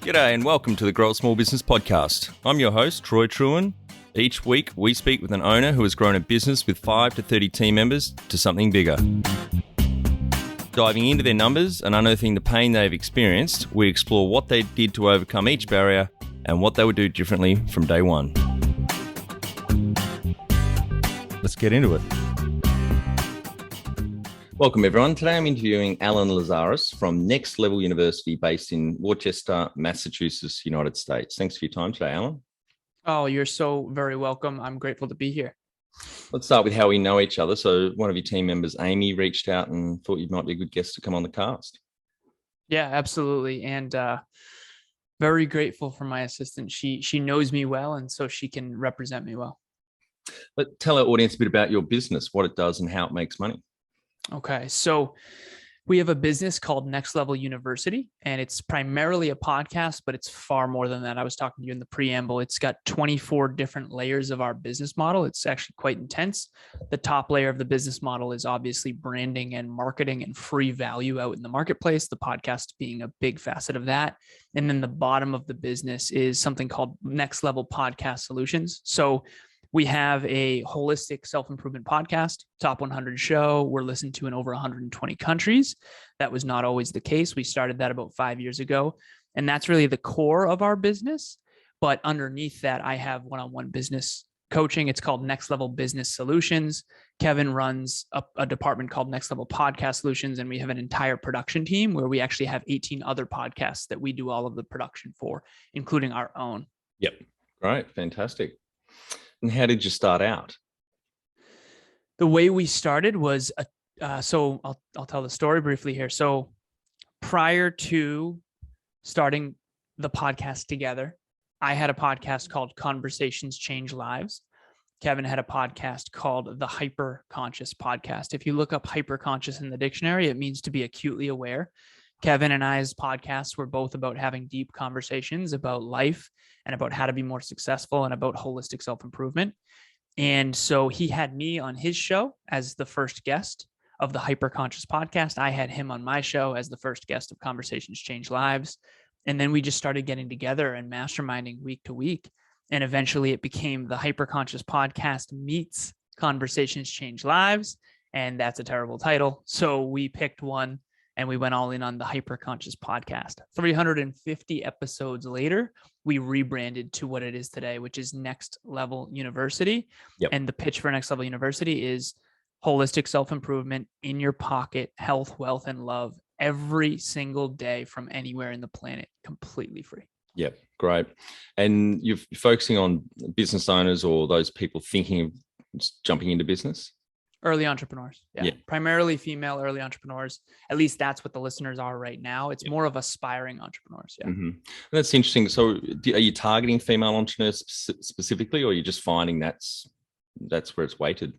G'day and welcome to the Grow a Small Business Podcast. I'm your host, Troy Truen. Each week, we speak with an owner who has grown a business with 5 to 30 team members to something bigger. Diving into their numbers and unearthing the pain they've experienced, we explore what they did to overcome each barrier and what they would do differently from day one. Let's get into it. Welcome, everyone. Today I'm interviewing Alan Lazaros from Next Level University based in Worcester, Massachusetts, United States. Thanks for your time today, Alan. Oh, you're so very welcome. I'm grateful to be here. Let's start with how we know each other. So one of your team members, Amy, reached out and thought you might be a good guest to come on the cast. Yeah, absolutely. And very grateful for my assistant. She knows me well, and so she can represent me well. But tell our audience a bit about your business, what it does and how it makes money. Okay, so we have a business called Next Level University, and it's primarily a podcast, but it's far more than that. I was talking to you in the preamble. It's got 24 different layers of our business model. It's actually quite intense. The top layer of the business model is obviously branding and marketing and free value out in the marketplace, the podcast being a big facet of that. And then the bottom of the business is something called Next Level Podcast Solutions. So we have a holistic self-improvement podcast, top 100 show. We're listened to in over 120 countries. That was not always the case. We started that about 5 years ago, and that's really the core of our business. But underneath that, I have one-on-one business coaching. It's called Next Level Business Solutions. Kevin runs a department called Next Level Podcast Solutions, and we have an entire production team where we actually have 18 other podcasts that we do all of the production for, including our own. Yep. Great. Fantastic. And how did you start out? The way we started was, so I'll tell the story briefly here. So prior to starting the podcast together, I had a podcast called Conversations Change Lives. Kevin had a podcast called the Hyper Conscious Podcast. If you look up hyper conscious in the dictionary, it means to be acutely aware. Kevin and I's podcasts were both about having deep conversations about life and about how to be more successful and about holistic self-improvement. And so he had me on his show as the first guest of the Hyperconscious podcast. I had him on my show as the first guest of Conversations Change Lives. And then we just started getting together and masterminding week to week. And eventually it became the Hyperconscious podcast meets Conversations Change Lives. And that's a terrible title. So we picked one and we went all in on the Hyperconscious podcast. 350 episodes later, we rebranded to what it is today, which is Next Level University. Yep. And the pitch for Next Level University is holistic self-improvement in your pocket, health, wealth, and love every single day from anywhere in the planet, completely free. Yep. Great. And you're focusing on business owners or those people thinking of jumping into business? Early entrepreneurs. Yeah. Primarily female early entrepreneurs. At least that's what the listeners are right now. It's more of aspiring entrepreneurs. Yeah. Mm-hmm. That's interesting. So are you targeting female entrepreneurs specifically, or are you just finding that's where it's weighted?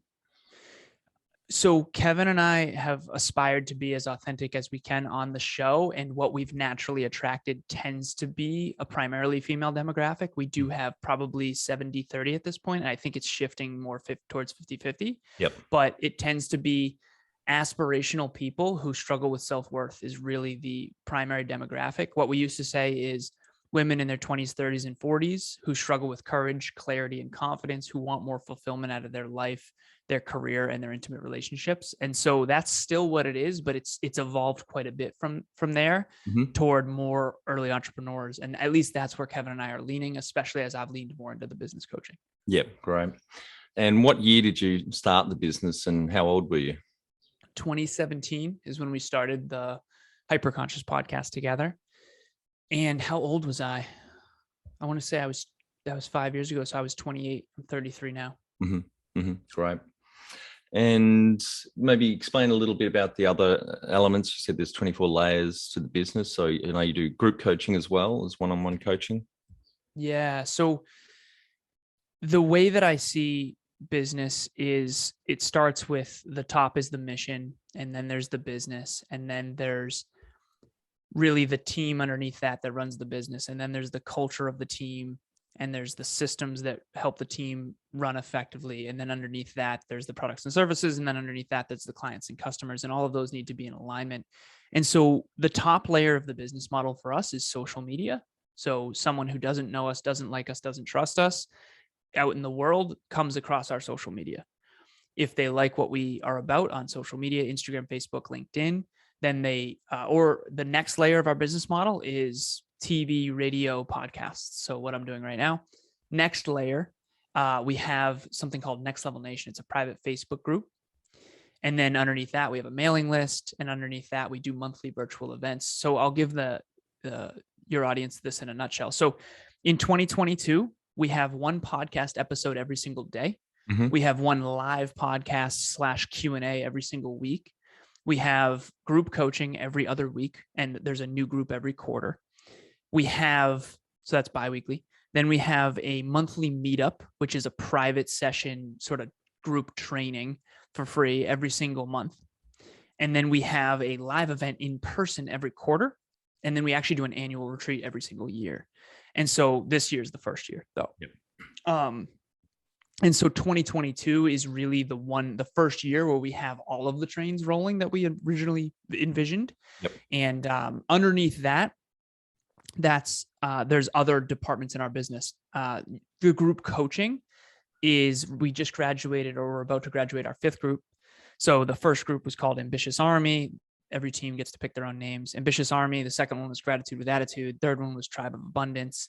So Kevin and I have aspired to be as authentic as we can on the show. And what we've naturally attracted tends to be a primarily female demographic. We do have probably 70-30 at this point. And I think it's shifting more towards 50-50. Yep. But it tends to be aspirational people who struggle with self-worth is really the primary demographic. What we used to say is women in their 20s, 30s, and 40s who struggle with courage, clarity, and confidence, who want more fulfillment out of their life, their career, and their intimate relationships. And so that's still what it is, but it's evolved quite a bit from there toward more early entrepreneurs. And at least that's where Kevin and I are leaning, especially as I've leaned more into the business coaching. Yep. Great. And what year did you start the business and how old were you? 2017 is when we started the Hyperconscious podcast together. And how old was I? I want to say that was 5 years ago. So I was 28. I'm 33 now. Mm-hmm. Mm-hmm. Great. And maybe explain a little bit about the other elements. You said there's 24 layers to the business. So, you do group coaching as well as one-on-one coaching. Yeah. So the way that I see business is it starts with the top is the mission, and then there's the business, and then there's really the team underneath that runs the business. And then there's the culture of the team, and there's the systems that help the team run effectively. And then underneath that, there's the products and services. And then underneath that, that's the clients and customers. And all of those need to be in alignment. And so the top layer of the business model for us is social media. So someone who doesn't know us, doesn't like us, doesn't trust us out in the world comes across our social media. If they like what we are about on social media, Instagram, Facebook, LinkedIn, then they, or the next layer of our business model is TV, radio, podcasts. So what I'm doing right now, next layer, we have something called Next Level Nation. It's a private Facebook group. And then underneath that, we have a mailing list. And underneath that, we do monthly virtual events. So I'll give your audience this in a nutshell. So in 2022, we have one podcast episode every single day. Mm-hmm. We have one live podcast / Q&A every single week. We have group coaching every other week, and there's a new group every quarter. So that's biweekly. Then we have a monthly meetup, which is a private session, sort of group training for free every single month. And then we have a live event in person every quarter. And then we actually do an annual retreat every single year. And so this year is the first year, though. Yep. And so 2022 is really the first year where we have all of the trains rolling that we had originally envisioned. Yep. And underneath that, there's other departments in our business. The group coaching is, we just graduated, or we're about to graduate our 5th group. So the first group was called Ambitious Army. Every team gets to pick their own names. Ambitious Army. The second one was Gratitude with Attitude. Third one was Tribe of Abundance.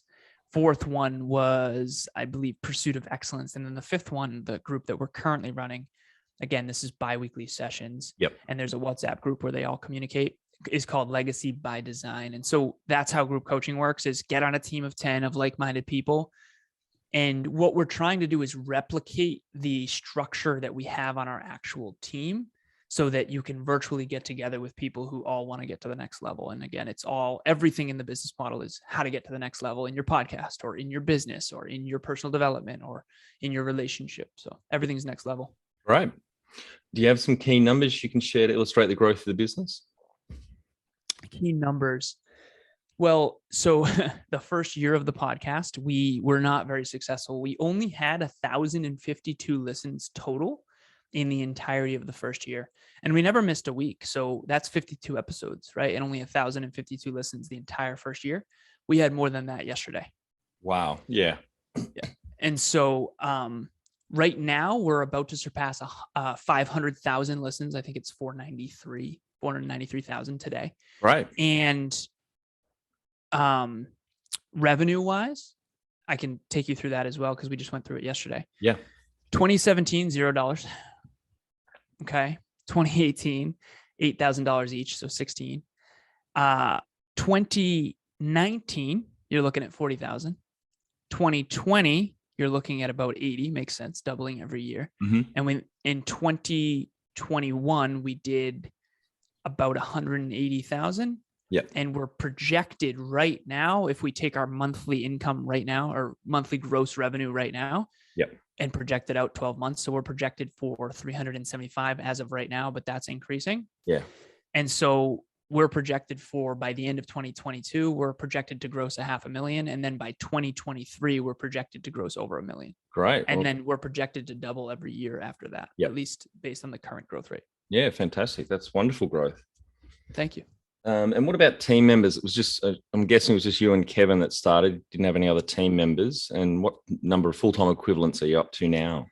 4th one was, I believe, Pursuit of Excellence. And then the 5th one, the group that we're currently running, again, this is biweekly sessions. Yep. And there's a WhatsApp group where they all communicate, is called Legacy by Design. And so that's how group coaching works, is get on a team of 10 of like-minded people. And what we're trying to do is replicate the structure that we have on our actual team, so that you can virtually get together with people who all want to get to the next level. And again, everything in the business model is how to get to the next level in your podcast, or in your business, or in your personal development, or in your relationship. So everything's next level. Right. Do you have some key numbers you can share to illustrate the growth of the business? Key numbers. Well, so the first year of the podcast, we were not very successful. We only had 1,052 listens total in the entirety of the first year. And we never missed a week. So that's 52 episodes, right? And only 1,052 listens the entire first year. We had more than that yesterday. Wow. Yeah. Yeah. And so right now we're about to surpass 500,000 listens. I think it's 493,000 today. Right. And revenue wise, I can take you through that as well, because we just went through it yesterday. Yeah. 2017, $0. Okay. 2018, $8,000 each. So 16. 2019, you're looking at 40,000. 2020, you're looking at about 80. Makes sense. Doubling every year. Mm-hmm. And in 2021, we did about 180,000. Yeah. And we're projected right now, if we take our monthly income right now, or monthly gross revenue right now, yep, and project it out 12 months. So we're projected for 375 as of right now, but that's increasing. Yeah. And so we're projected for, by the end of 2022, we're projected to gross $500,000. And then by 2023, we're projected to gross over $1 million. Great. And then we're projected to double every year after that, yep, at least based on the current growth rate. Yeah. Fantastic. That's wonderful growth. Thank you. And what about team members? It was just, I'm guessing it was just you and Kevin that started, didn't have any other team members. And what number of full-time equivalents are you up to now?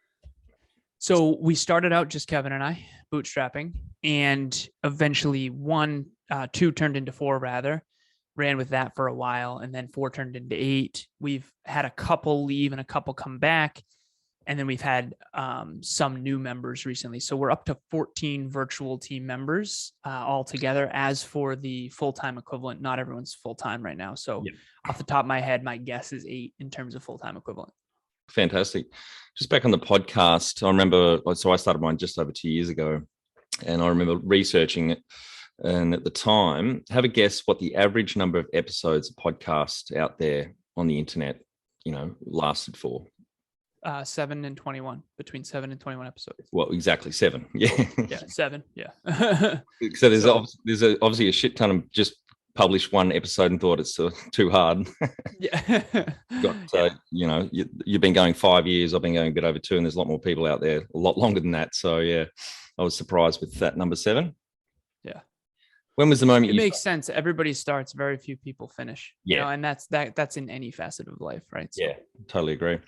So we started out just Kevin and I, bootstrapping, and eventually 2 turned into 4 rather, ran with that for a while. And then 4 turned into 8. We've had a couple leave and a couple come back. And then we've had some new members recently. So we're up to 14 virtual team members altogether. As for the full-time equivalent, not everyone's full-time right now. So yep, off the top of my head, my guess is 8 in terms of full-time equivalent. Fantastic. Just back on the podcast, I remember, so I started mine just over 2 years ago, and I remember researching it. And at the time, have a guess what the average number of episodes of podcast out there on the internet, lasted for. 7 and 21, between 7 and 21 episodes. Well, exactly 7. Yeah. Yeah. 7. Yeah. So there's obviously a shit ton of just published one episode and thought it's too hard. Yeah. You've been going 5 years. I've been going a bit over 2, and there's a lot more people out there, a lot longer than that. So yeah, I was surprised with that number 7. Yeah. When was the moment It makes sense. Everybody starts, very few people finish. Yeah. And that's in any facet of life, right? So, yeah, totally agree.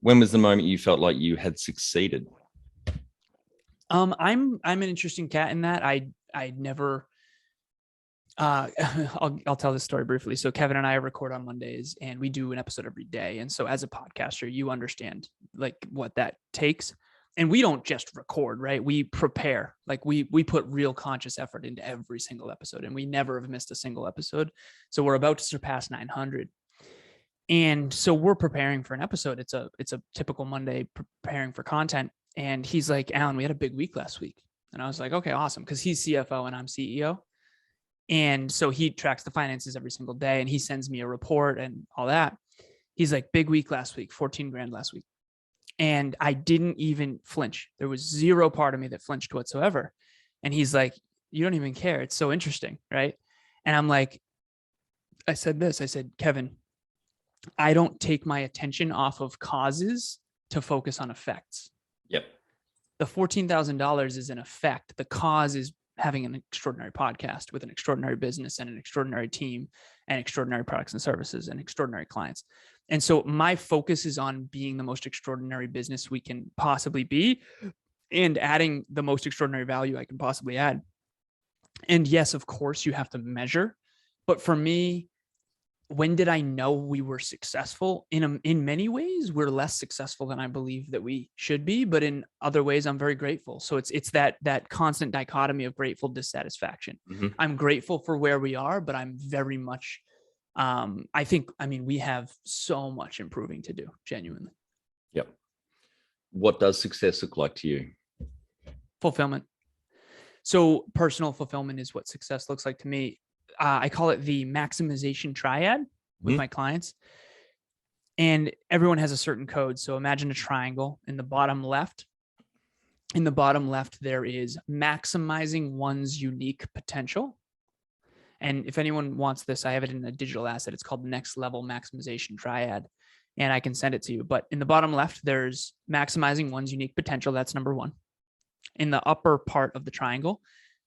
When was the moment you felt like you had succeeded? I'm an interesting cat in that I never I'll tell this story briefly. So Kevin and I record on Mondays and we do an episode every day. And so as a podcaster, you understand like what that takes. And we don't just record, right? We prepare, like we put real conscious effort into every single episode, and we never have missed a single episode. So we're about to surpass 900. And so we're preparing for an episode. It's a typical Monday preparing for content. And he's like, Alan, we had a big week last week. And I was like, okay, awesome. Cause he's CFO and I'm CEO. And so he tracks the finances every single day and he sends me a report and all that. He's like, big week last week, 14 grand last week. And I didn't even flinch. There was zero part of me that flinched whatsoever. And he's like, you don't even care. It's so interesting. Right. And I'm like, I said, Kevin, I don't take my attention off of causes to focus on effects. Yep. The $14,000 is an effect. The cause is having an extraordinary podcast with an extraordinary business and an extraordinary team and extraordinary products and services and extraordinary clients. And so my focus is on being the most extraordinary business we can possibly be and adding the most extraordinary value I can possibly add. And yes, of course, you have to measure. But for me, when did I know we were successful? In many ways, we're less successful than I believe that we should be, but in other ways, I'm very grateful. So it's that constant dichotomy of grateful dissatisfaction. Mm-hmm. I'm grateful for where we are, but I'm very much, we have so much improving to do, genuinely. Yep. What does success look like to you? Fulfillment. So personal fulfillment is what success looks like to me. I call it the maximization triad with my clients. And everyone has a certain code. So imagine a triangle in the bottom left. In the bottom left, there is maximizing one's unique potential. And if anyone wants this, I have it in a digital asset. It's called Next Level Maximization Triad. And I can send it to you. But in the bottom left, there's maximizing one's unique potential. That's number one. In the upper part of the triangle,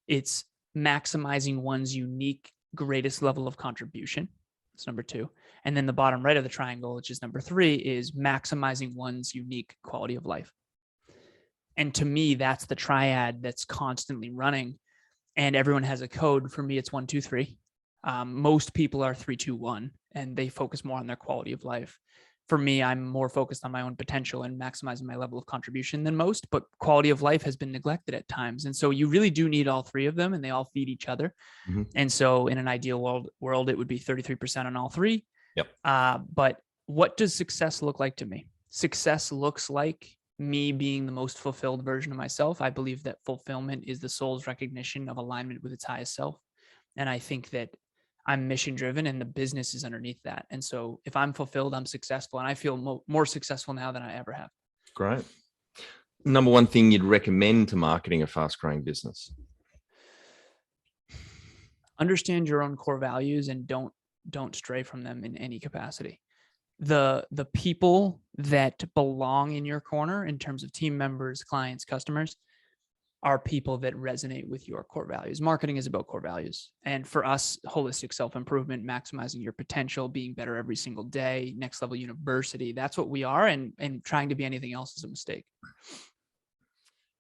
it's maximizing one's unique greatest level of contribution. That's number two. And then the bottom right of the triangle, which is number three, is maximizing one's unique quality of life. And to me, that's the triad that's constantly running. And everyone has a code. For me, it's 1, 2, 3. Most people are 3, 2, 1, and they focus more on their quality of life. For me, I'm more focused on my own potential and maximizing my level of contribution than most, but quality of life has been neglected at times. And so you really do need all three of them, and they all feed each other. Mm-hmm. And so in an ideal world, it would be 33% on all three. Yep. But what does success look like to me? Success looks like me being the most fulfilled version of myself. I believe that fulfillment is the soul's recognition of alignment with its highest self. And I think that I'm mission driven and the business is underneath that. And so if I'm fulfilled, I'm successful, and I feel more successful now than I ever have. Great. Number one thing you'd recommend to marketing a fast growing business? Understand your own core values and don't stray from them in any capacity. The people that belong in your corner in terms of team members, clients, customers, are people that resonate with your core values. Marketing is about core values. And for us, holistic self-improvement, maximizing your potential, being better every single day, next level university, that's what we are. And trying to be anything else is a mistake.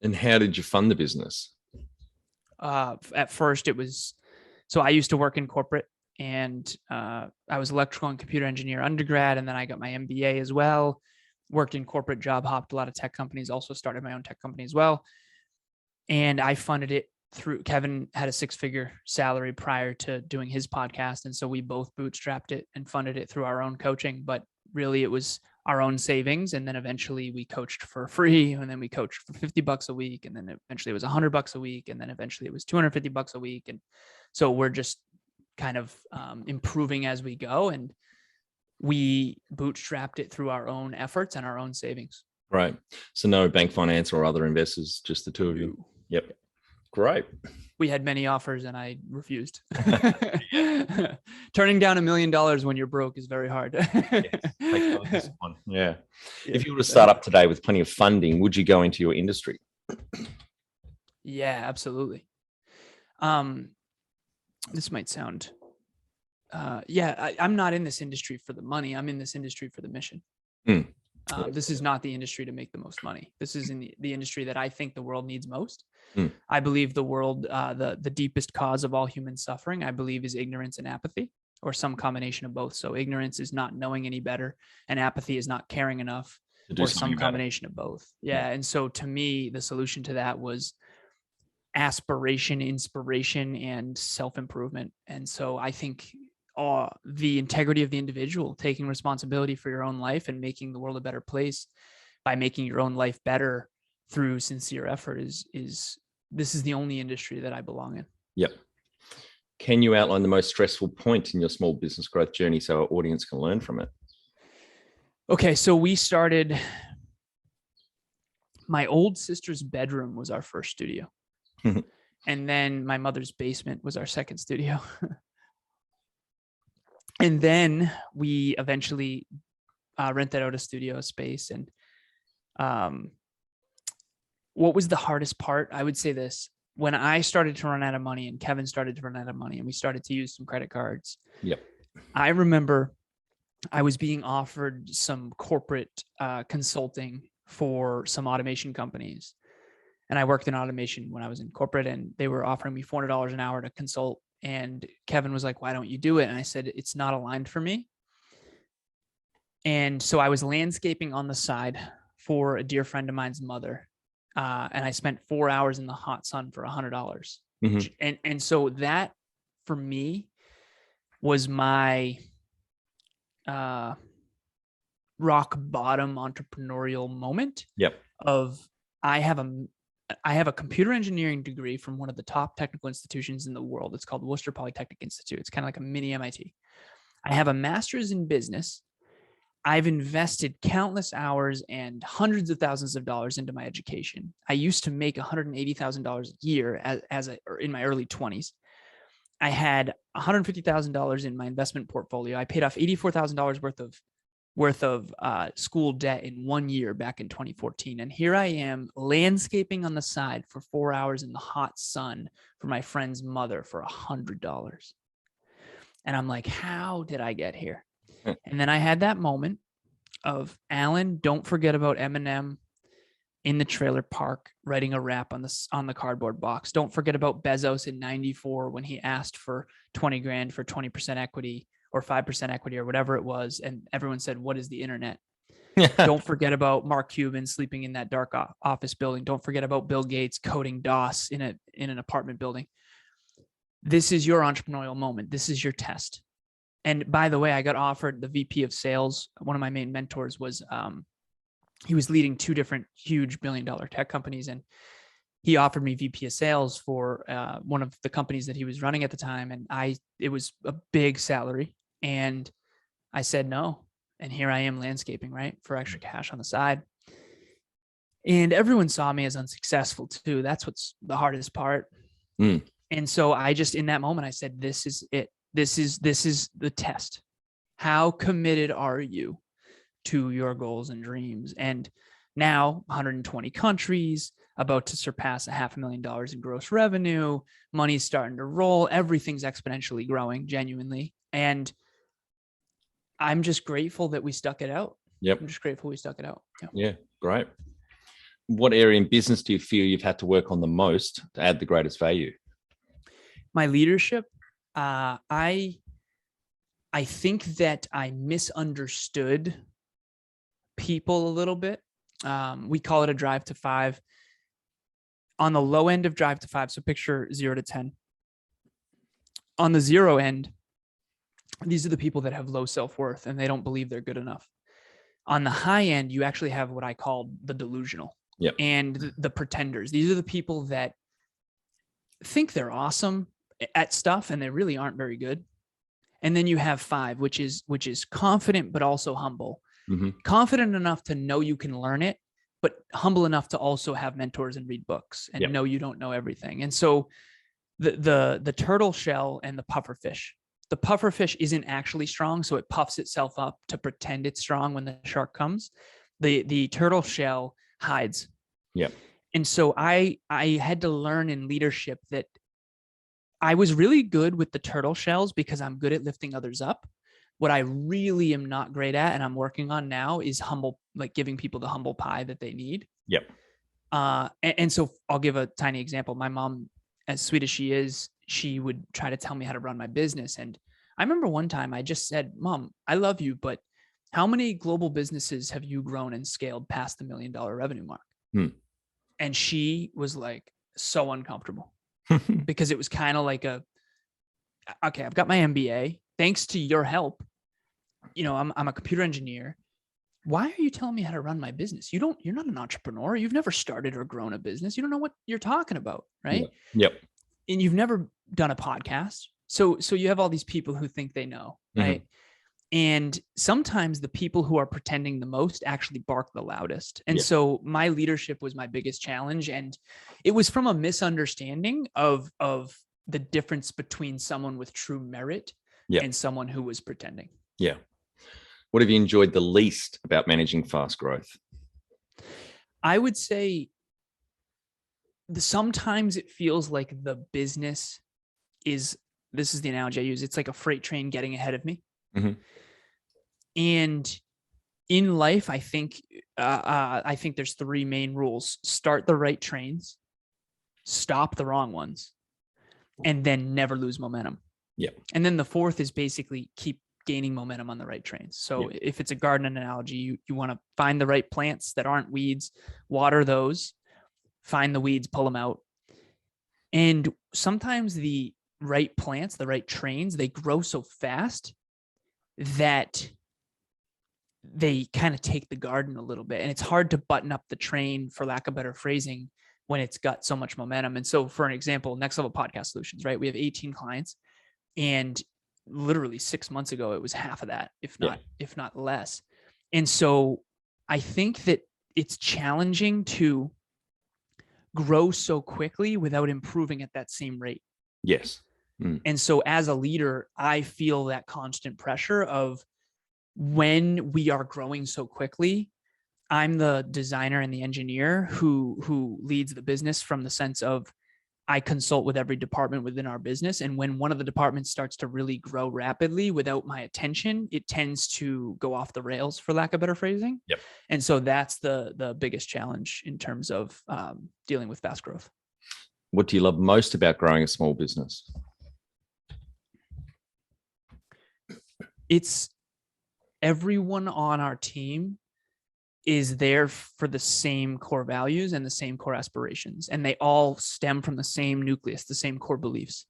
And how did you fund the business? At first so I used to work in corporate, and I was electrical and computer engineer undergrad. And then I got my MBA as well, worked in corporate, job hopped a lot of tech companies, also started my own tech company as well. And I funded it through, Kevin had a 6-figure salary prior to doing his podcast. And so we both bootstrapped it and funded it through our own coaching, but really it was our own savings. And then eventually we coached for free, and then we coached for $50 a week. And then eventually it was $100 a week. And then eventually it was $250 a week. And so we're just kind of improving as we go. And we bootstrapped it through our own efforts and our own savings. Right. So no bank finance or other investors, just the two of you. Yep. Great. We had many offers and I refused. Turning down $1 million when you're broke is very hard. Yeah. If you were to start up today with plenty of funding, would you go into your industry? Yeah, absolutely. this might sound, I'm not in this industry for the money. I'm in this industry for the mission. Mm. This is not the industry to make the most money. This is in the industry that I think the world needs most. Mm. I believe the world, the deepest cause of all human suffering, I believe, is ignorance and apathy, or some combination of both. So ignorance is not knowing any better, and apathy is not caring enough, or some combination of both. Yeah. And so to me, the solution to that was aspiration, inspiration, and self-improvement. And so I think the integrity of the individual, taking responsibility for your own life and making the world a better place by making your own life better through sincere effort is this is the only industry that I belong in. Yep. Can you outline the most stressful point in your small business growth journey so our audience can learn from it? Okay, so we started, my old sister's bedroom was our first studio. And then my mother's basement was our second studio. And then we eventually rented out a studio space. And what was the hardest part? I would say this: when I started to run out of money and Kevin started to run out of money and we started to use some credit cards. Yep. I remember I was being offered some corporate consulting for some automation companies. And I worked in automation when I was in corporate, and they were offering me $400 an hour to consult. And Kevin was like, why don't you do it? And I said, it's not aligned for me. And so I was landscaping on the side for a dear friend of mine's mother. And I spent 4 hours in the hot sun for $100. Mm-hmm. And so that for me was my rock bottom entrepreneurial moment. Yep. Of I have a computer engineering degree from one of the top technical institutions in the world. It's called Worcester Polytechnic Institute. It's kind of like a mini MIT. I have a master's in business. I've invested countless hours and hundreds of thousands of dollars into my education. I used to make $180,000 a year in my early 20s. I had $150,000 in my investment portfolio. I paid off $84,000 worth of school debt in 1 year back in 2014. And here I am landscaping on the side for 4 hours in the hot sun for my friend's mother for $100. And I'm like, how did I get here? And then I had that moment of, Alan, don't forget about Eminem in the trailer park writing a rap on the cardboard box. Don't forget about Bezos in 94 when he asked for 20 grand for 20% equity or 5% equity or whatever it was. And everyone said, what is the internet? Don't forget about Mark Cuban sleeping in that dark office building. Don't forget about Bill Gates coding DOS in an apartment building. This is your entrepreneurial moment. This is your test. And by the way, I got offered the VP of sales. One of my main mentors was, he was leading 2 different huge $1 billion tech companies. And he offered me VP of sales for one of the companies that he was running at the time. And it was a big salary. And I said no. And here I am landscaping, right, for extra cash on the side. And everyone saw me as unsuccessful too. That's what's the hardest part. Mm. And so I just, in that moment, I said, this is it. This is the test. How committed are you to your goals and dreams? And now 120 countries, about to surpass $500,000 in gross revenue. Money's starting to roll. Everything's exponentially growing, genuinely. And I'm just grateful that we stuck it out. Yep. I'm just grateful we stuck it out. Yeah, great. What area in business do you feel you've had to work on the most to add the greatest value? My leadership. I think that I misunderstood people a little bit. We call it a drive to 5. On the low end of drive to 5, so picture 0 to 10. On the 0 end, these are the people that have low self-worth and they don't believe they're good enough. On the high end, you actually have what I call the delusional. Yep. And the pretenders. These are the people that think they're awesome at stuff and they really aren't very good. And then you have 5, which is confident but also humble. Mm-hmm. Confident enough to know you can learn it, but humble enough to also have mentors and read books and know you don't know everything. And so the turtle shell and the puffer fish. The puffer fish isn't actually strong, so it puffs itself up to pretend it's strong when the shark comes. The turtle shell hides. Yeah. And so I had to learn in leadership that I was really good with the turtle shells because I'm good at lifting others up. What I really am not great at, and I'm working on now, is giving people the humble pie that they need. Yep. And so I'll give a tiny example. My mom, as sweet as she is, she would try to tell me how to run my business. And I remember one time I just said, Mom, I love you, but how many global businesses have you grown and scaled past the $1 million revenue mark? And she was like so uncomfortable because it was kind of like okay, I've got my MBA. Thanks to your help, I'm a computer engineer. Why are you telling me how to run my business? You're not an entrepreneur. You've never started or grown a business. You don't know what you're talking about, right? Yep. And you've never done a podcast. So you have all these people who think they know, right? And sometimes the people who are pretending the most actually bark the loudest. And so my leadership was my biggest challenge. And it was from a misunderstanding of the difference between someone with true merit and someone who was pretending. Yeah. What have you enjoyed the least about managing fast growth? I would say sometimes it feels like the business this is the analogy I use. It's like a freight train getting ahead of me. And in life, I think there's three main rules: start the right trains, stop the wrong ones, and then never lose momentum. Yeah. And then the fourth is basically keep gaining momentum on the right trains. So if it's a garden analogy, you want to find the right plants that aren't weeds, water those, find the weeds, pull them out. And sometimes the right plants, the right trains, they grow so fast that they kind of take the garden a little bit. And it's hard to button up the train, for lack of better phrasing, when it's got so much momentum. And so, for an example, Next Level Podcast Solutions, right? We have 18 clients, and literally 6 months ago, it was half of that, if not less. And so I think that it's challenging to grow so quickly without improving at that same rate. Yes. And so as a leader, I feel that constant pressure of, when we are growing so quickly, I'm the designer and the engineer who leads the business, from the sense of I consult with every department within our business. And when one of the departments starts to really grow rapidly without my attention, it tends to go off the rails, for lack of better phrasing. Yep. And so that's the biggest challenge in terms of dealing with fast growth. What do you love most about growing a small business? It's everyone on our team is there for the same core values and the same core aspirations. And they all stem from the same nucleus, the same core beliefs.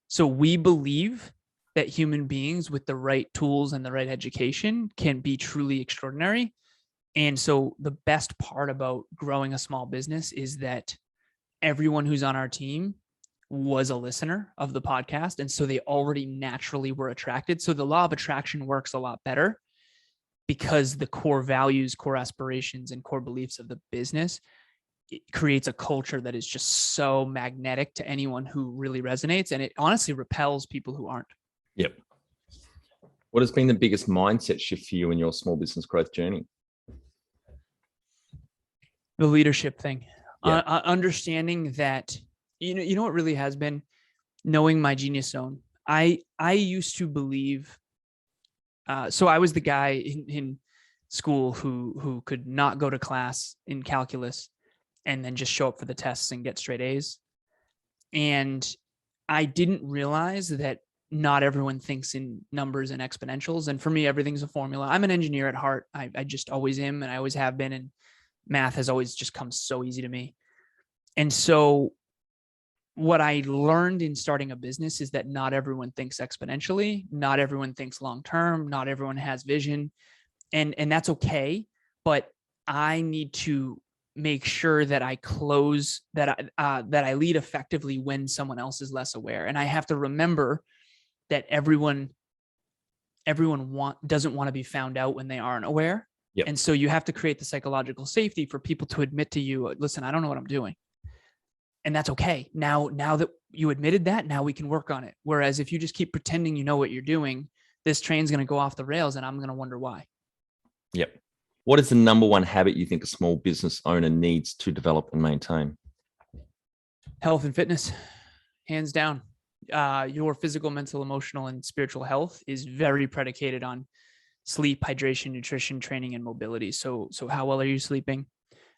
So we believe that human beings with the right tools and the right education can be truly extraordinary. And so the best part about growing a small business is that everyone who's on our team was a listener of the podcast. And so they already naturally were attracted. So the law of attraction works a lot better, because the core values, core aspirations, and core beliefs of the business, it creates a culture that is just so magnetic to anyone who really resonates. And it honestly repels people who aren't. Yep. What has been the biggest mindset shift for you in your small business growth journey? The leadership thing. Understanding that, you know what really has been? Knowing my genius zone. I used to believe, so I was the guy in school who could not go to class in calculus and then just show up for the tests and get straight A's. And I didn't realize that not everyone thinks in numbers and exponentials. And for me, everything's a formula. I'm an engineer at heart. I just always am, and I always have been. And math has always just come so easy to me. And so what I learned in starting a business is that not everyone thinks exponentially, not everyone thinks long-term, not everyone has vision, and that's okay. But I need to make sure that I close, that I lead effectively when someone else is less aware. And I have to remember that everyone doesn't want to be found out when they aren't aware. Yep. And so you have to create the psychological safety for people to admit to you, listen, I don't know what I'm doing. And that's okay. Now that you admitted that, now we can work on it. Whereas if you just keep pretending you know what you're doing, this train's going to go off the rails, and I'm going to wonder why. Yep. What is the number one habit you think a small business owner needs to develop and maintain? Health and fitness, hands down. your physical, mental, emotional, and spiritual health is very predicated on sleep, hydration, nutrition, training, and mobility. So how well are you sleeping?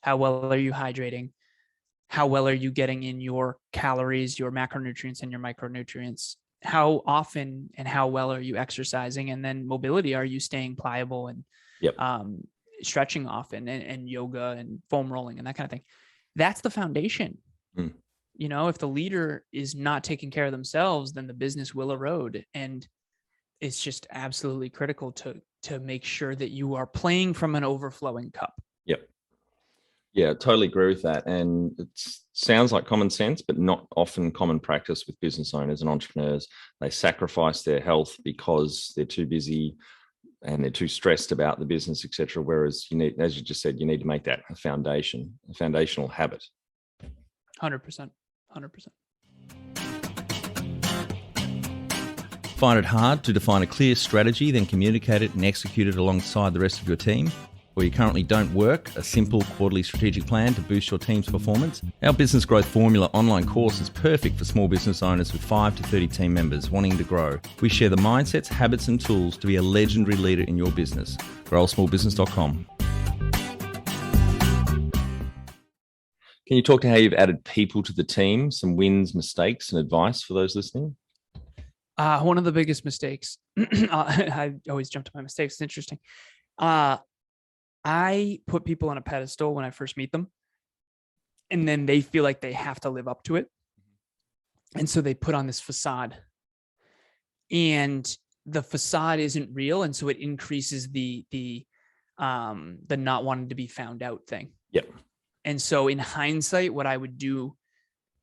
How well are you hydrating? How well are you getting in your calories, your macronutrients, and your micronutrients? How often and how well are you exercising? And then mobility, are you staying pliable and Yep. stretching often, and yoga and foam rolling and that kind of thing? That's the foundation. You know, if the leader is not taking care of themselves, then the business will erode. And it's just absolutely critical to make sure that you are playing from an overflowing cup. Yep. Yeah, totally agree with that. And it sounds like common sense, but not often common practice with business owners and entrepreneurs. They sacrifice their health because they're too busy and they're too stressed about the business, etc. Whereas you need, as you just said, you need to make that a foundation, a foundational habit. 100%. 100%. Find it hard to define a clear strategy, then communicate it and execute it alongside the rest of your team? Or you currently don't work a simple quarterly strategic plan to boost your team's performance? Our Business Growth Formula online course is perfect for small business owners with 5 to 30 team members wanting to grow. We share the mindsets, habits and tools to be a legendary leader in your business. growsmallbusiness.com. Can you talk to how you've added people to the team, some wins, mistakes, and advice for those listening? One of the biggest mistakes, I always jump to my mistakes. It's interesting. I put people on a pedestal when I first meet them, and then they feel like they have to live up to it. And so they put on this facade, and the facade isn't real. And so it increases the not wanting to be found out thing. Yep. And so in hindsight, what I would do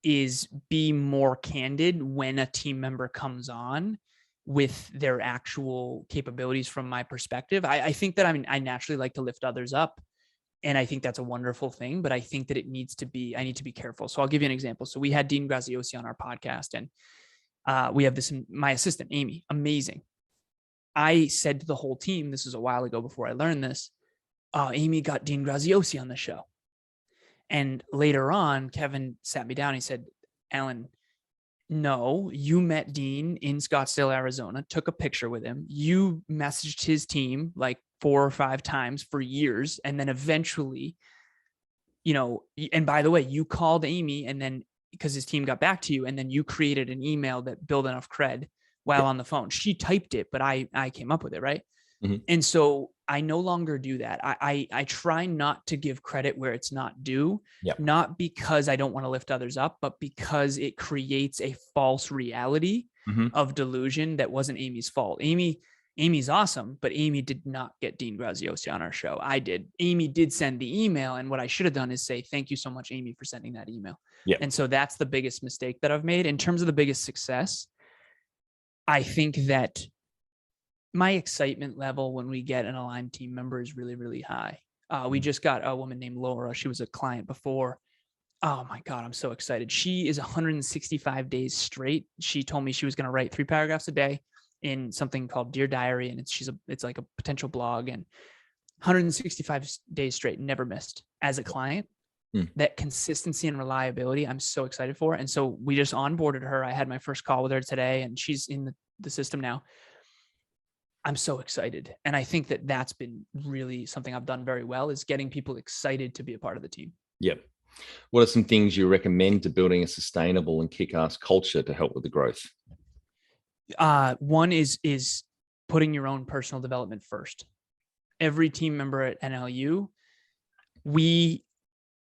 is be more candid when a team member comes on with their actual capabilities from my perspective. I think that I naturally like to lift others up, and I think that's a wonderful thing, but I think that I need to be careful. So I'll give you an example. So we had Dean Graziosi on our podcast, and we have my assistant, Amy, amazing. I said to the whole team, this was a while ago before I learned this, Amy got Dean Graziosi on the show. And later on, Kevin sat me down. He said, Alan, no, you met Dean in Scottsdale, Arizona, took a picture with him. You messaged his team like 4 or 5 times for years. And then eventually, and by the way, you called Amy, and then because his team got back to you, and then you created an email that built enough cred while on the phone. She typed it, but I came up with it. Right. Mm-hmm. And so I no longer do that. I try not to give credit where it's not due, not because I don't want to lift others up, but because it creates a false reality of delusion that wasn't Amy's fault. Amy's awesome, but Amy did not get Dean Graziosi on our show. I did. Amy did send the email, and what I should have done is say, thank you so much, Amy, for sending that email. Yep. And so that's the biggest mistake that I've made. In terms of the biggest success, I think that my excitement level when we get an aligned team member is really, really high. We just got a woman named Laura. She was a client before. Oh my God, I'm so excited. She is 165 days straight. She told me she was going to write 3 paragraphs a day in something called Dear Diary. And it's like a potential blog, and 165 days straight, never missed as a client. That consistency and reliability, I'm so excited for. And so we just onboarded her. I had my first call with her today, and she's in the system now. I'm so excited. And I think that that's been really something I've done very well, is getting people excited to be a part of the team. Yep. What are some things you recommend to building a sustainable and kick-ass culture to help with the growth? One is putting your own personal development first. Every team member at NLU,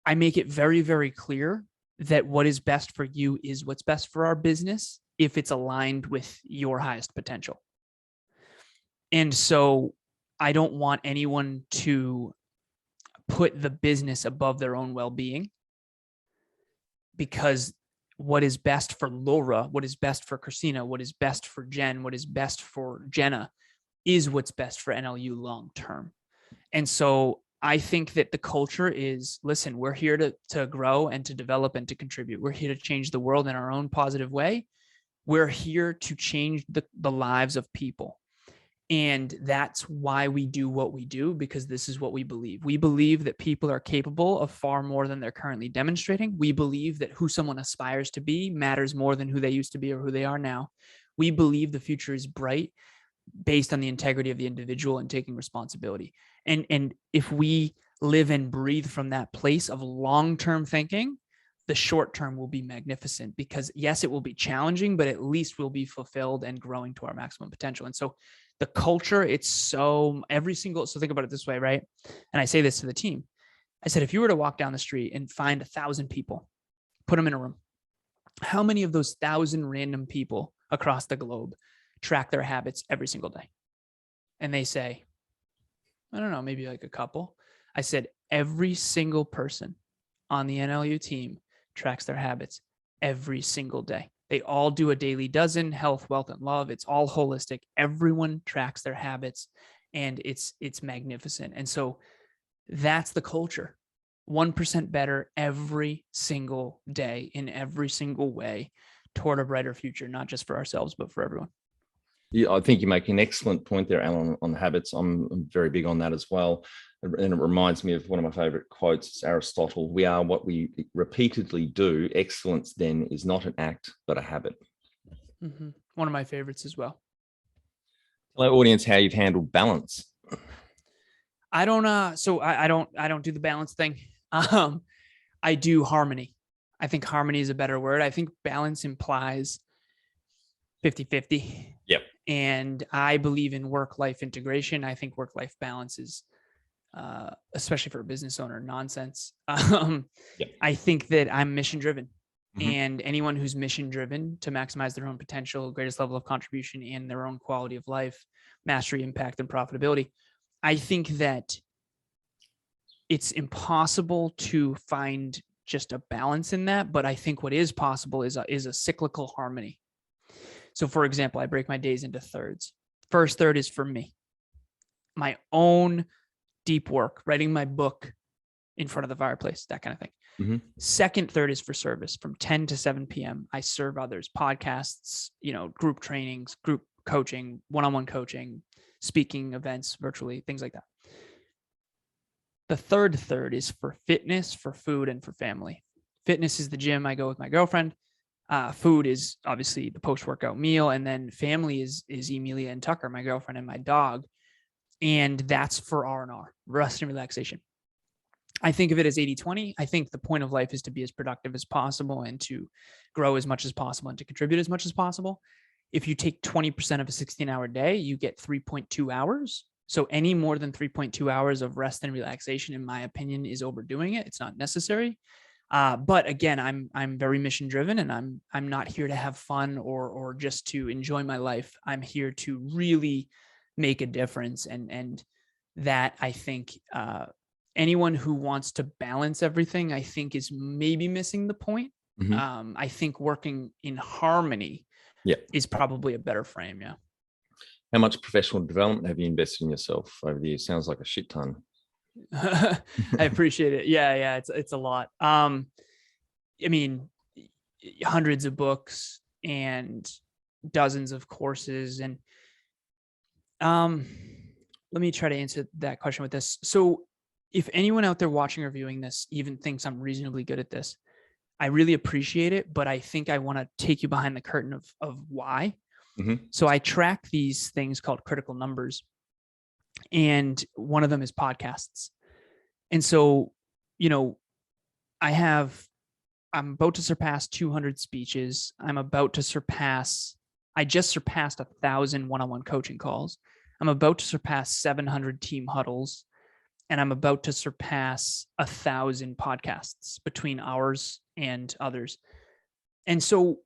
I make it very, very clear that what is best for you is what's best for our business if it's aligned with your highest potential. And so I don't want anyone to put the business above their own well-being, because what is best for Laura, what is best for Christina, what is best for Jen, what is best for Jenna is what's best for NLU long-term. And so I think that the culture is, listen, we're here to grow and to develop and to contribute. We're here to change the world in our own positive way. We're here to change the lives of people. And that's why we do what we do, because this is what we believe. We believe that people are capable of far more than they're currently demonstrating. We believe that who someone aspires to be matters more than who they used to be or who they are now. We believe the future is bright based on the integrity of the individual and taking responsibility. And if we live and breathe from that place of long-term thinking, the short term will be magnificent, because yes, it will be challenging, but at least we'll be fulfilled and growing to our maximum potential. And so the culture, it's so think about it this way, right? And I say this to the team. I said, if you were to walk down the street and find 1,000 people, put them in a room, how many of those 1,000 random people across the globe track their habits every single day? And they say, I don't know, maybe like a couple. I said, every single person on the NLU team tracks their habits every single day. They all do a daily dozen: health, wealth, and love. It's all holistic. Everyone tracks their habits, and it's magnificent. And so that's the culture. 1% better every single day in every single way toward a brighter future, not just for ourselves, but for everyone. Yeah, I think you make an excellent point there, Alan, on habits. I'm very big on that as well. And it reminds me of one of my favorite quotes. It's Aristotle: we are what we repeatedly do. Excellence then is not an act, but a habit. Mm-hmm. One of my favorites as well. Tell our audience how you've handled balance. I don't do the balance thing. I do harmony. I think harmony is a better word. I think balance implies 50-50. Yep. And I believe in work-life integration. I think work-life balance is, especially for a business owner, nonsense. Yep. I think that I'm mission-driven. Mm-hmm. And anyone who's mission-driven to maximize their own potential, greatest level of contribution, and their own quality of life, mastery, impact, and profitability, I think that it's impossible to find just a balance in that. But I think what is possible is a cyclical harmony. So for example, I break my days into thirds. First third is for me, my own deep work, writing my book in front of the fireplace, that kind of thing. Mm-hmm. Second third is for service. From 10 to 7 p.m. I serve others, podcasts, group trainings, group coaching, one-on-one coaching, speaking events, virtually, things like that. The third is for fitness, for food, and for family. Fitness is the gym I go with my girlfriend. Food is obviously the post-workout meal. And then family is Emilia and Tucker, my girlfriend and my dog. And that's for R&R, rest and relaxation. I think of it as 80-20. I think the point of life is to be as productive as possible and to grow as much as possible and to contribute as much as possible. If you take 20% of a 16-hour day, you get 3.2 hours. So any more than 3.2 hours of rest and relaxation, in my opinion, is overdoing it. It's not necessary. But again, I'm very mission driven, and I'm not here to have fun or just to enjoy my life. I'm here to really make a difference. And that, I think, anyone who wants to balance everything, I think, is maybe missing the point. Mm-hmm. I think working in harmony is probably a better frame. Yeah. How much professional development have you invested in yourself over the years? Sounds like a shit ton. I appreciate it. Yeah. It's a lot. I mean, hundreds of books and dozens of courses. And let me try to answer that question with this. So if anyone out there watching or viewing this even thinks I'm reasonably good at this, I really appreciate it, but I think I want to take you behind the curtain of why. Mm-hmm. So I track these things called critical numbers, and one of them is podcasts. And so, I'm about to surpass 200 speeches. I just surpassed 1,000 one-on-one coaching calls. I'm about to surpass 700 team huddles, and I'm about to surpass 1,000 podcasts between ours and others. And so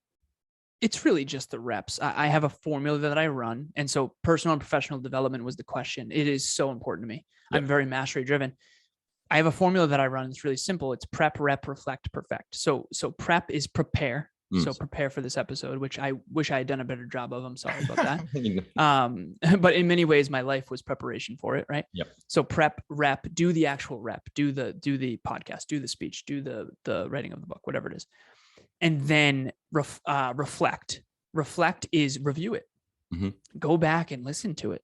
it's really just the reps. I have a formula that I run. And so personal and professional development was the question. It is so important to me. Yep. I'm very mastery driven. I have a formula that I run. It's really simple. It's prep, rep, reflect, perfect. So prep is prepare. So prepare for this episode, which I wish I had done a better job of. I'm sorry about that. But in many ways, my life was preparation for it. Right. Yep. So prep, rep, do the actual rep, do the podcast, do the speech, do the writing of the book, whatever it is. And then reflect. Reflect is review it. Mm-hmm. Go back and listen to it.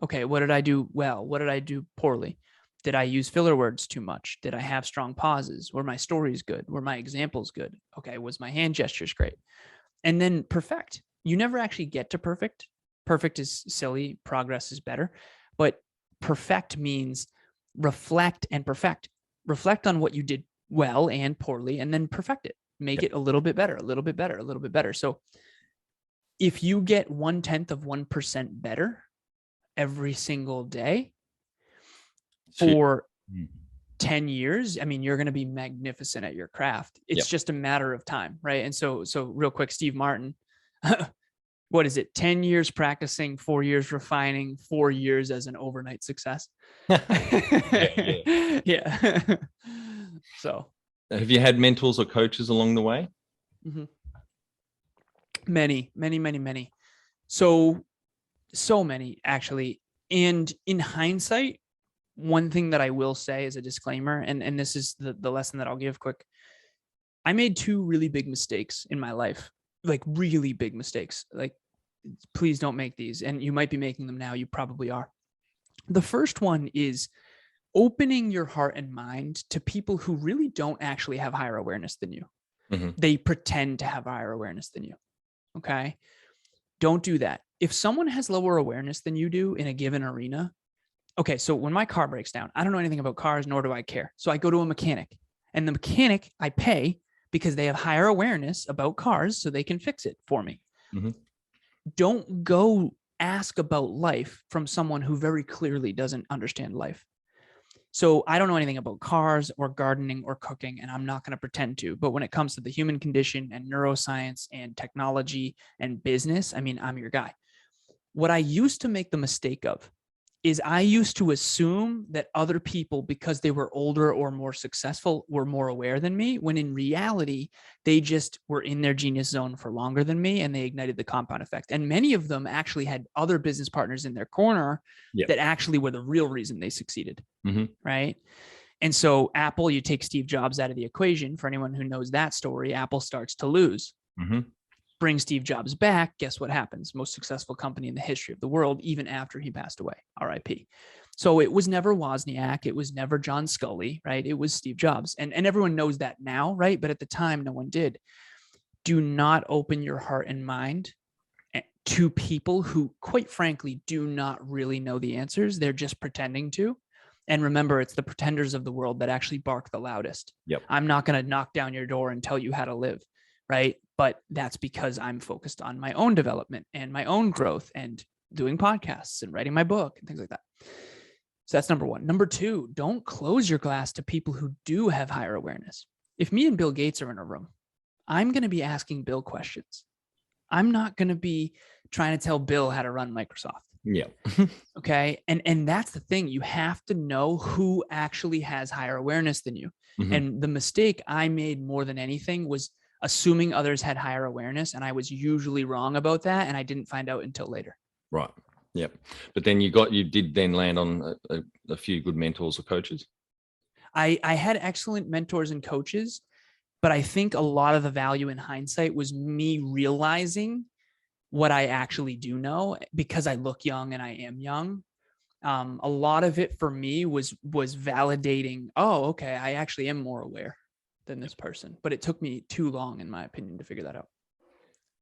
Okay, what did I do well? What did I do poorly? Did I use filler words too much? Did I have strong pauses? Were my stories good? Were my examples good? Okay, was my hand gestures great? And then perfect. You never actually get to perfect. Perfect is silly. Progress is better. But perfect means reflect and perfect. Reflect on what you did well and poorly, and then perfect it. Make it a little bit better, a little bit better, a little bit better. So if you get 1/10 of 1% better every single day for 10 years, I mean, you're going to be magnificent at your craft. It's just a matter of time, right? And so real quick, Steve Martin, what is it? 10 years practicing, 4 years refining, 4 years as an overnight success. Yeah. So have you had mentors or coaches along the way? Mm-hmm. Many. So many, actually. And in hindsight, one thing that I will say as a disclaimer, and this is the lesson that I'll give quick. I made 2 really big mistakes in my life, like really big mistakes. Like, please don't make these. And you might be making them now. You probably are. The first one is opening your heart and mind to people who really don't actually have higher awareness than you. Mm-hmm. They pretend to have higher awareness than you. Okay. Don't do that. If someone has lower awareness than you do in a given arena, okay, so when my car breaks down, I don't know anything about cars, nor do I care. So I go to a mechanic, and the mechanic I pay because they have higher awareness about cars so they can fix it for me. Mm-hmm. Don't go ask about life from someone who very clearly doesn't understand life. So I don't know anything about cars or gardening or cooking, and I'm not going to pretend to. But when it comes to the human condition and neuroscience and technology and business, I mean, I'm your guy. What I used to make the mistake of is I used to assume that other people, because they were older or more successful, were more aware than me, when in reality, they just were in their genius zone for longer than me, and they ignited the compound effect. And many of them actually had other business partners in their corner that actually were the real reason they succeeded, right? And so Apple, you take Steve Jobs out of the equation. For anyone who knows that story, Apple starts to lose. Bring Steve Jobs back, guess what happens? Most successful company in the history of the world, even after he passed away, RIP. So it was never Wozniak. It was never John Scully, right? It was Steve Jobs. And everyone knows that now, right? But at the time, no one did. Do not open your heart and mind to people who, quite frankly, do not really know the answers. They're just pretending to. And remember, it's the pretenders of the world that actually bark the loudest. I'm not going to knock down your door and tell you how to live, right? But that's because I'm focused on my own development and my own growth and doing podcasts and writing my book and things like that. So that's number one. Number two, don't close your glass to people who do have higher awareness. If me and Bill Gates are in a room, I'm going to be asking Bill questions. I'm not going to be trying to tell Bill how to run Microsoft. Okay. And that's the thing. You have to know who actually has higher awareness than you. And the mistake I made more than anything was assuming others had higher awareness. And I was usually wrong about that. And I didn't find out until later. Right. Yep. But then you did then land on a few good mentors or coaches. I had excellent mentors and coaches, but I think a lot of the value in hindsight was me realizing what I actually do know, because I look young and I am young. A lot of it for me was validating, oh, okay, I actually am more aware than this person, but it took me too long, in my opinion, to figure that out.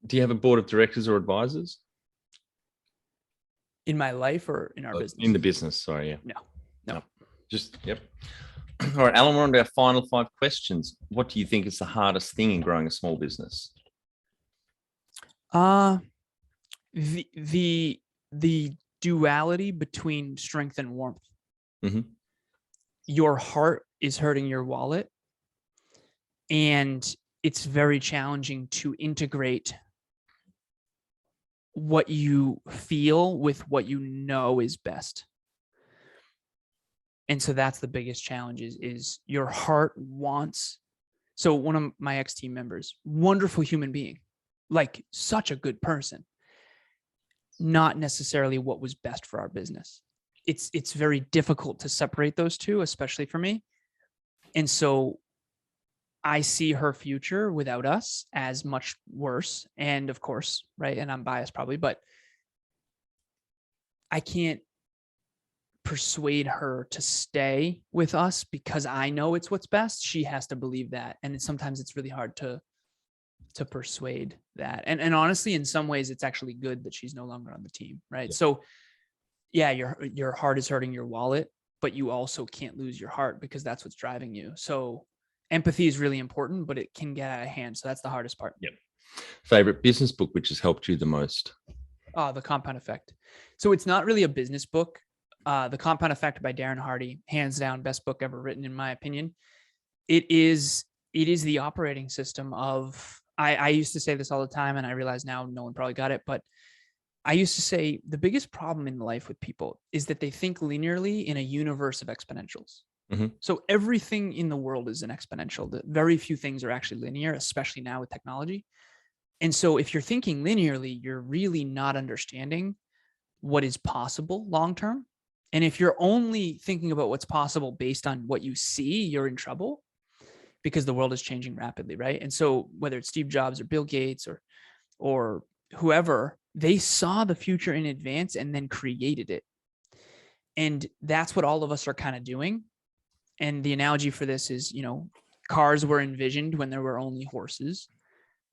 Do you have a board of directors or advisors? In my life or in our business? In the business, sorry. Yeah. No. Just, yep. All right, Alan, we're on to our final 5 questions. What do you think is the hardest thing in growing a small business? The duality between strength and warmth. Your heart is hurting your wallet, and it's very challenging to integrate what you feel with what you know is best. And so that's the biggest challenge is your heart wants. So one of my ex-team members, wonderful human being, like such a good person, not necessarily what was best for our business. It's very difficult to separate those two, especially for me. And so I see her future without us as much worse. And of course, right, and I'm biased probably, but I can't persuade her to stay with us because I know it's what's best, she has to believe that. And sometimes it's really hard to persuade that. And honestly, in some ways, it's actually good that she's no longer on the team, right? Yeah. So yeah, your heart is hurting your wallet, but you also can't lose your heart because that's what's driving you. So empathy is really important, but it can get out of hand. So that's the hardest part. Yep. Favorite business book which has helped you the most? The Compound Effect. So it's not really a business book. The Compound Effect by Darren Hardy, hands down, best book ever written, in my opinion. It is the operating system of, I used to say this all the time, and I realize now no one probably got it, but I used to say the biggest problem in life with people is that they think linearly in a universe of exponentials. Mm-hmm. So everything in the world is an exponential. Very few things are actually linear, especially now with technology. And so if you're thinking linearly, you're really not understanding what is possible long-term. And if you're only thinking about what's possible based on what you see, you're in trouble because the world is changing rapidly, right? And so whether it's Steve Jobs or Bill Gates or whoever, they saw the future in advance and then created it. And that's what all of us are kind of doing. And the analogy for this is, cars were envisioned when there were only horses.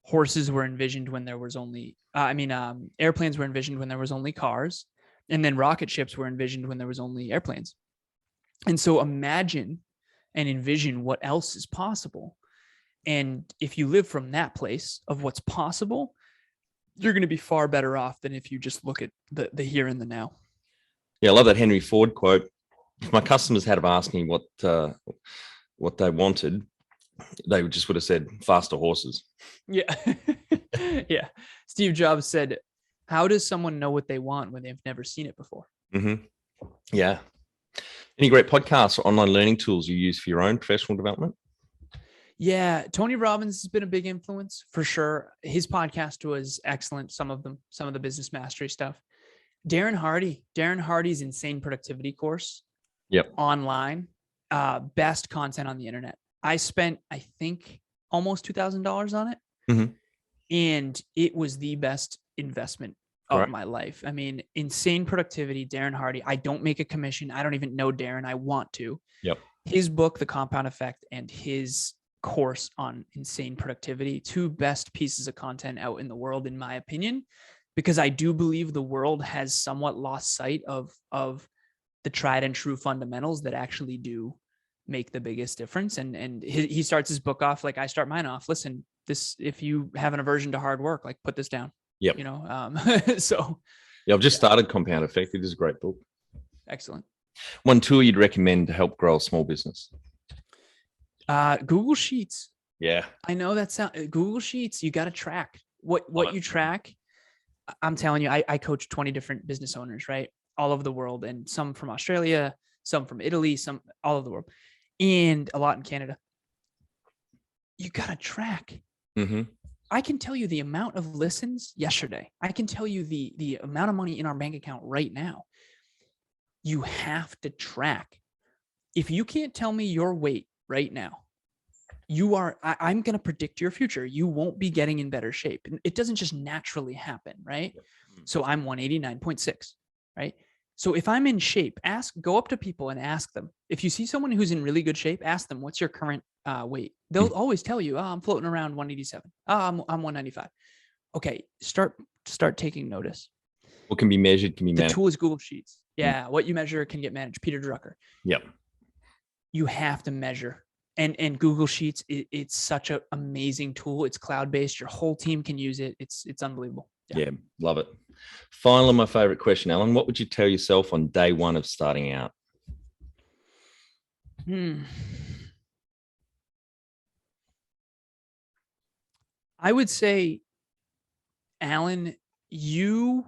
Horses were envisioned when there was only, airplanes were envisioned when there was only cars. And then rocket ships were envisioned when there was only airplanes. And so imagine and envision what else is possible. And if you live from that place of what's possible, you're going to be far better off than if you just look at the here and the now. Yeah, I love that Henry Ford quote. If my customers had have asked me what they wanted, they would have said faster horses. Yeah. Yeah. Steve Jobs said, how does someone know what they want when they've never seen it before? Mm-hmm. Yeah. Any great podcasts or online learning tools you use for your own professional development? Yeah, Tony Robbins has been a big influence for sure. His podcast was excellent. Some of the business mastery stuff. Darren Hardy's Insane Productivity course. Yep. Online, best content on the internet. I spent, I think, almost $2,000 on it. Mm-hmm. And it was the best investment of my life. I mean, Insane Productivity, Darren Hardy. I don't make a commission. I don't even know Darren. I want to. Yep. His book, The Compound Effect, and his course on Insane Productivity, two best pieces of content out in the world, in my opinion, because I do believe the world has somewhat lost sight of the tried and true fundamentals that actually do make the biggest difference. And he starts his book off like I start mine off. Listen, this, if you have an aversion to hard work, like put this down. Yep. So yeah, I've just started Compound Effect. It is a great book. Excellent. One tool you'd recommend to help grow a small business? Google Sheets. Yeah. I know that Google Sheets, you got to track what you track. I'm telling you, I coach 20 different business owners, right? All over the world, and some from Australia, some from Italy, some all over the world, and a lot in Canada. You got to track. Mm-hmm. I can tell you the amount of listens yesterday. I can tell you the amount of money in our bank account right now. You have to track. If you can't tell me your weight right now, I'm going to predict your future. You won't be getting in better shape. And it doesn't just naturally happen, right? So I'm 189.6, right? So if I'm in shape, go up to people and ask them. If you see someone who's in really good shape, ask them, what's your current weight? They'll always tell you, I'm floating around 187. I'm 195. Okay. Start taking notice. What can be measured can be managed. The tool is Google Sheets. Yeah. What you measure can get managed. Peter Drucker. Yep. You have to measure. And Google Sheets, it's such an amazing tool. It's cloud-based. Your whole team can use it. It's unbelievable. Yeah, love it. Finally, my favorite question, Alan, what would you tell yourself on day one of starting out? I would say, Alan, you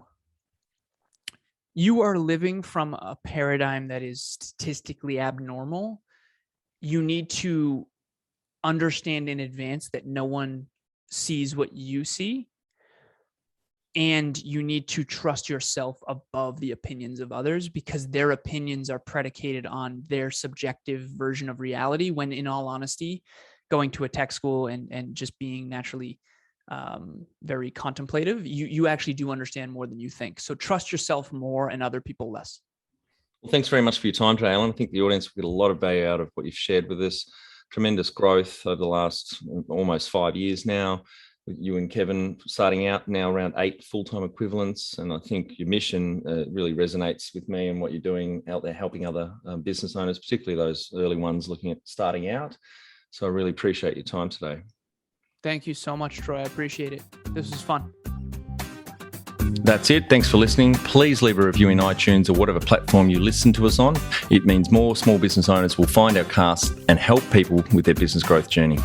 are living from a paradigm that is statistically abnormal. You need to understand in advance that no one sees what you see. And you need to trust yourself above the opinions of others, because their opinions are predicated on their subjective version of reality, when in all honesty, going to a tech school and just being naturally very contemplative, you actually do understand more than you think. So trust yourself more and other people less. Well, thanks very much for your time today, Alan. I think the audience will get a lot of value out of what you've shared with us. Tremendous growth over the last almost 5 years now. You and Kevin starting out now around 8 full-time equivalents. And I think your mission really resonates with me and what you're doing out there, helping other business owners, particularly those early ones looking at starting out. So I really appreciate your time today. Thank you so much, Troy. I appreciate it. This was fun. That's it. Thanks for listening. Please leave a review in iTunes or whatever platform you listen to us on. It means more small business owners will find our cast and help people with their business growth journey.